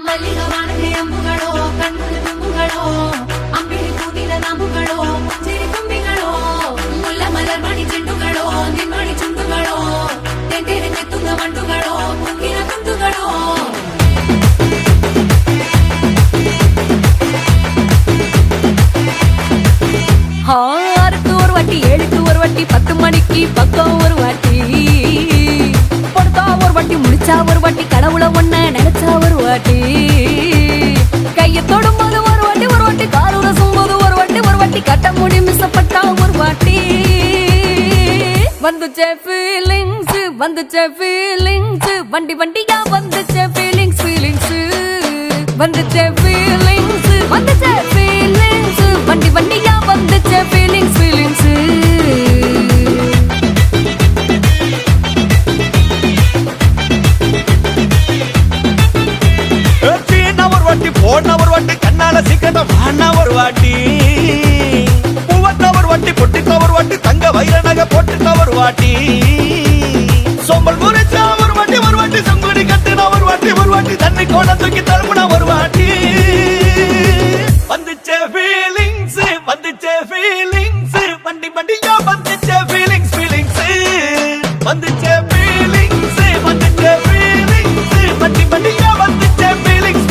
ಮಲ್ಲಿಗವಾಣದೆ ಅಂಬುಗಳೋ ಕಣ್ಣುಗಳ ತುಂಬುಗಳೋ ಅಂಬಿಳಿ ಕೂದಿದ ನಾಂಬುಗಳೋ ಮುಂಚಿರಿ ತುಂಬಿಗಳೋ ಮುಲ್ಲ ಮಲರ್ಮಣಿ ಚೆಂಡುಗಳೋ ನಿಮ್ಮಣಿ ಚುಂಡುಗಳೋ ತೆಂಟೆರೆ ತೆತ್ತುಂಗ ಮಂಡುಗಳೋ ಮುಂಗಿನ ತುಂಡುಗಳೋ ஆறுக்கு ஒரு வாட்டி ஏழுக்கு ஒரு வாட்டி 10 மணிக்கு பக்கம் ஒரு வாட்டி பொடுத்தா ஒரு வாட்டி முடிச்சா ஒரு வாட்டி கடவுளை ஒன்ன நினைச்சா ஒரு வாட்டி கையை தொடும்போது ஒரு வாட்டி காலூர சும்போது ஒரு வாட்டி கட்ட முடி மிசப்பட்டா ஒரு வாட்டி வந்துச்சே ஃபீலிங்ஸ் வண்டி வண்டியா வந்துச்சே ஃபீலிங்ஸ் வந்துச்சே ஃபீலிங்ஸ் வண்டி வண்டியா வந்துச்சே ஃபீலிங்ஸ் போன ஒரு வாட்டி கண்ணால சிக்கன வாண்ணா ஒரு வாட்டி பூவத்த ஒரு வாட்டி பொட்டித்த ஒரு வாட்டி தங்க வைர நகை போட்டுட்ட ஒரு வாட்டி சோம்பல் முறைச்சா ஒரு வாட்டி சங்குடி கட்டுன ஒரு வாட்டி தண்ணி கோட தூக்கி தழுப்புன ஒரு வாட்டி வந்துச்சே ஃபீலிங்ஸ் வண்டி வண்டியா வந்துச்சே ஃபீலிங்ஸ் வந்துச்சே ஃபீலிங்ஸ் வண்டி வண்டியா வந்துச்சே ஃபீலிங்ஸ்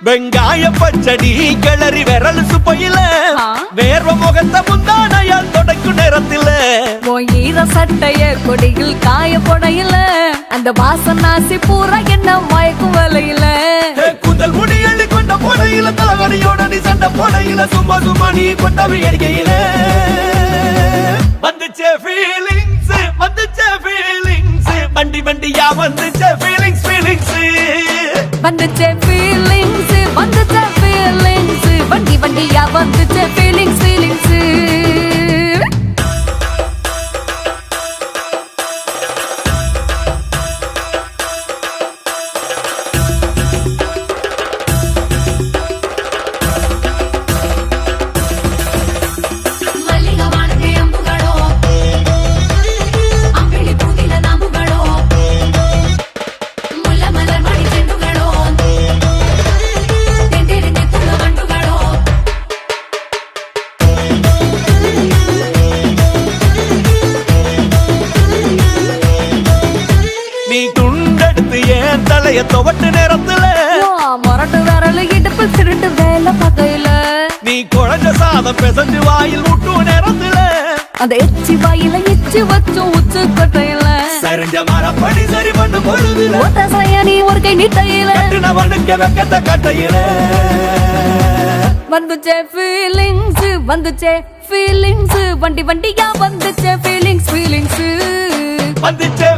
வெங்காய பச்சடி கிளறி விரல் சுப்பையில வேர்வ முகத்த முந்தானையால் தொடக்கும் நேரத்தில ஈர சட்டைய கொடியில் காய பொடையில அந்த வாசனாசி பூரா என்ன மயக்கும் வலையில கூந்தல் முடி எழுதி கொண்ட பொடையில தலகடியோட நீ சண்ட பொடையில சும்மா நீ கொண்டவி எரிகையில வந்துச்சே ஃபீலிங்ஸ் வண்டி வண்டியா வந்துச்சே ஃபீலிங்ஸ் வந்துச்சே ஃபீலிங்ஸ் வண்டி வண்டியா வந்துச்சே ஃபீலிங்ஸ் துவட்டு நேரத்துல மொரட்டு விரல் இடுப்பு திருட்டு வேலை பகையில நீ குழஞ்ச சாதம் பெசஞ்சு வாயில் விட்டு நேரத்துல அந்த எச்சி வாயில எச்சி வச்சும் உச்சு கொட்டையில சரிஞ்ச மரப்படி சரி பண்ணு பொழுதுல ஒத்த நீ ஒரு கை நீட்டையில கட்டுனவனுக்க வெக்கத்த கட்டையில வந்துச்சே ஃபீலிங்ஸ் வண்டி வண்டியா வந்துச்சே ஃபீலிங்ஸ் வந்துச்சே